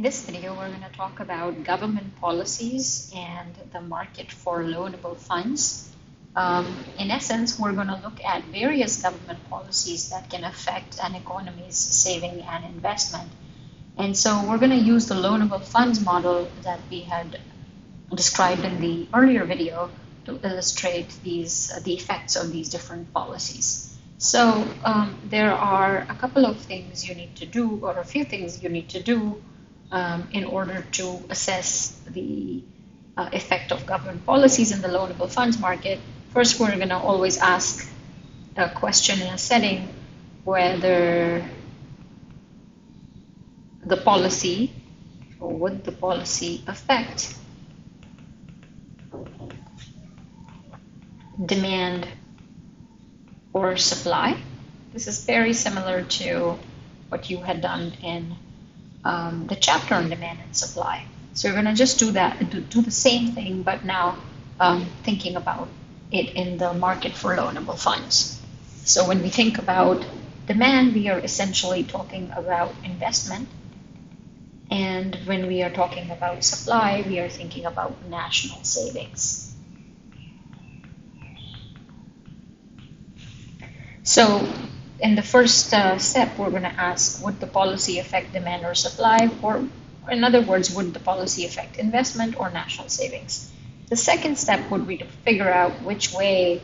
this video, we're going to talk about government policies and the market for loanable funds. In essence, we're going to look at various government policies that can affect an economy's saving and investment. And so we're going to use the loanable funds model that we had described in the earlier video to illustrate the effects of these different policies. So there are a couple of things you need to do, or a few things you need to do in order to assess the effect of government policies in the loanable funds market. First, we're going to always ask a question in a setting whether the policy, or would the policy affect demand or supply. This is very similar to what you had done in the chapter on demand and supply. So you're going to just do the same thing, but now thinking about it in the market for loanable funds. So when we think about demand, we are essentially talking about investment. And when we are talking about supply, we are thinking about national savings. So in the first step, we're going to ask, would the policy affect demand or supply? Or in other words, would the policy affect investment or national savings? The second step would be to figure out which way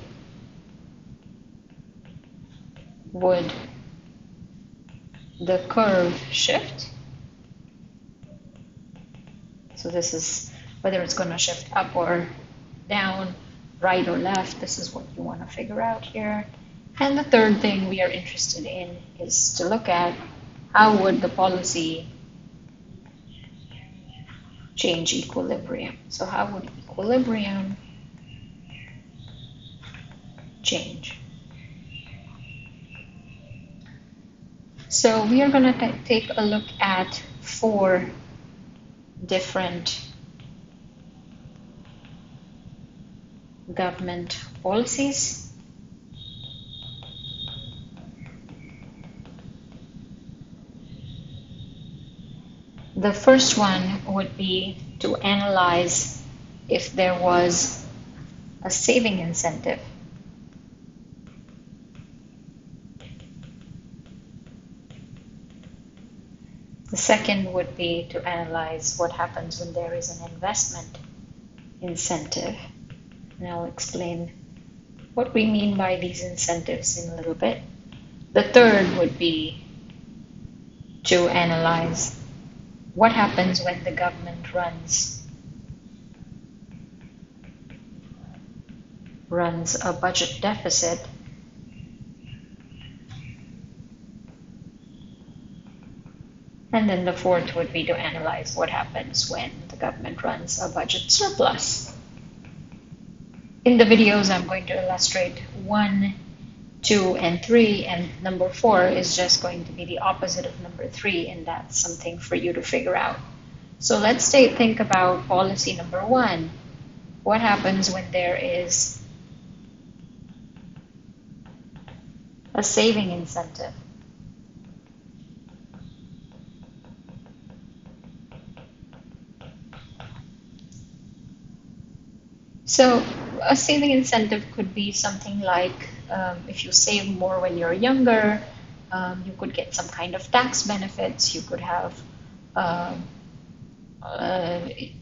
would the curve shift. So this is whether it's going to shift up or down, right or left. This is what you want to figure out here. And the third thing we are interested in is to look at how would the policy change equilibrium. So how would equilibrium change? So we are going to take a look at 4 different government policies. The first one would be to analyze if there was a saving incentive. The second would be to analyze what happens when there is an investment incentive. And I'll explain what we mean by these incentives in a little bit. The third would be to analyze what happens when the government runs a budget deficit. And then the fourth would be to analyze what happens when the government runs a budget surplus. In the videos, I'm going to illustrate 1, 2, and 3, and number 4 is just going to be the opposite of number 3, and that's something for you to figure out. So let's think about policy number 1. What happens when there is a saving incentive? So a saving incentive could be something like if you save more when you're younger, you could get some kind of tax benefits. You could have,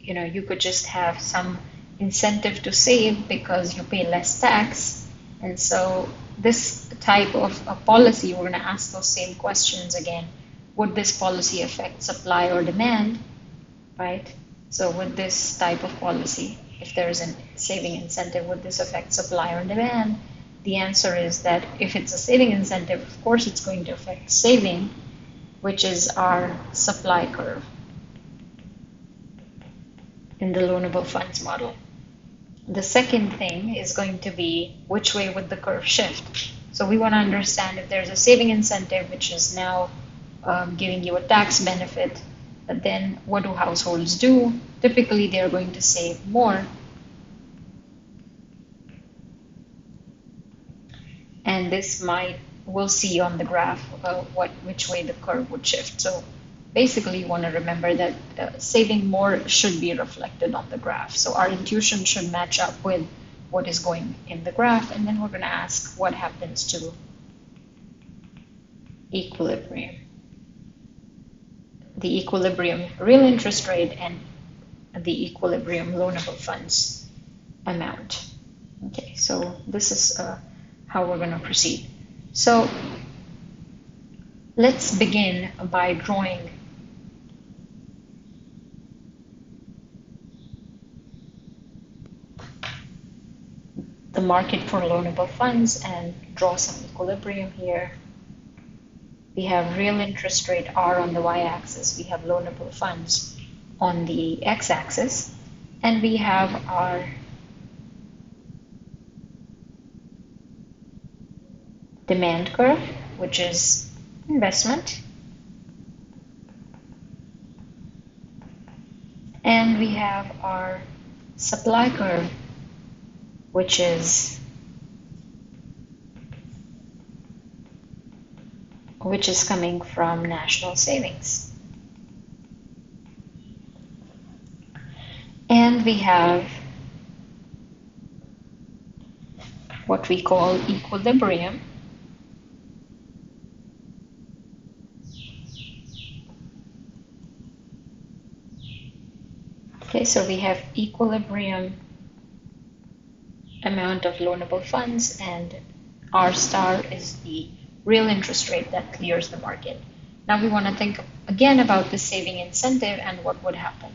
you could just have some incentive to save because you pay less tax. And so this type of a policy, we're going to ask those same questions again. Would this policy affect supply or demand, right? So would this type of policy, if there is a saving incentive, would this affect supply or demand? The answer is that if it's a saving incentive, of course it's going to affect saving, which is our supply curve in the loanable funds model. The second thing is going to be which way would the curve shift. So we want to understand if there's a saving incentive, which is now giving you a tax benefit, but then what do households do? Typically, they're going to save more. And this we'll see on the graph which way the curve would shift. So basically you want to remember that saving more should be reflected on the graph. So our intuition should match up with what is going in the graph, and then we're going to ask what happens to equilibrium. The equilibrium real interest rate and the equilibrium loanable funds amount. Okay, so this is how we're going to proceed. So let's begin by drawing the market for loanable funds and draw some equilibrium here. We have real interest rate R on the y-axis, we have loanable funds on the x-axis, and we have our demand curve, which is investment, and we have our supply curve, which is coming from national savings. And we have what we call equilibrium, okay, so we have equilibrium amount of loanable funds, and R star is the real interest rate that clears the market. Now we want to think again about the saving incentive and what would happen.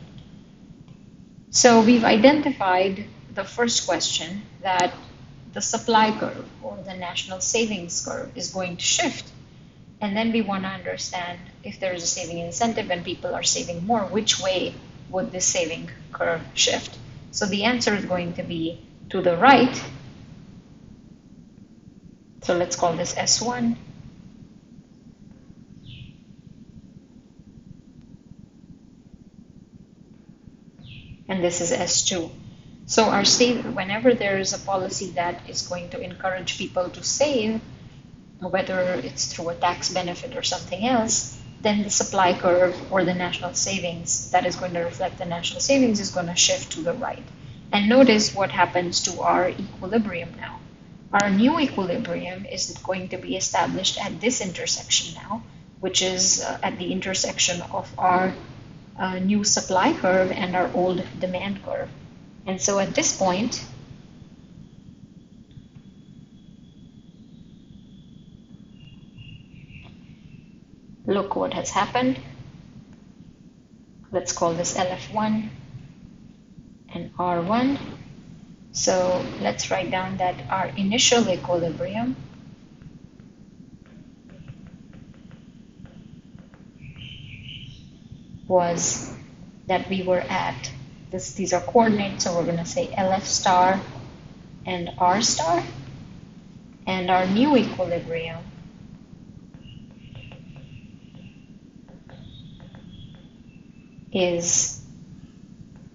So we've identified the first question, that the supply curve or the national savings curve is going to shift. And then we want to understand if there is a saving incentive and people are saving more, which way would this saving curve shift? So the answer is going to be to the right. So let's call this S1. And this is S2. So our whenever there is a policy that is going to encourage people to save, whether it's through a tax benefit or something else, then the supply curve or the national savings that is going to reflect the national savings is going to shift to the right. And notice what happens to our equilibrium now. Our new equilibrium is going to be established at this intersection now, which is at the intersection of our new supply curve and our old demand curve. And so at this point, look what has happened. Let's call this LF1 and R1. So let's write down that our initial equilibrium was that we were at this, these are coordinates, so we're going to say LF star and R star, and our new equilibrium is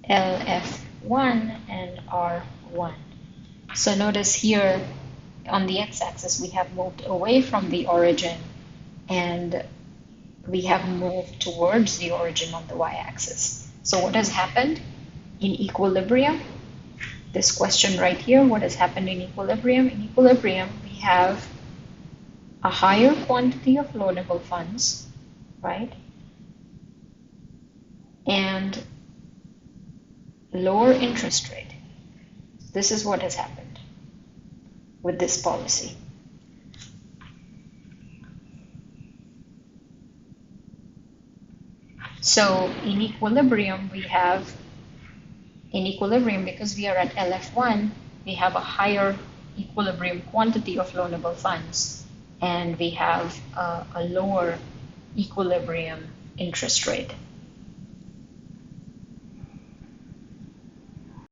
LF1 and R1. So notice here on the x-axis we have moved away from the origin and we have moved towards the origin on the y-axis. So what has happened in equilibrium? This question right here, what has happened in equilibrium? In equilibrium, we have a higher quantity of loanable funds, right? And lower interest rate. This is what has happened with this policy. So in equilibrium, because we are at LF1, we have a higher equilibrium quantity of loanable funds, and we have a lower equilibrium interest rate.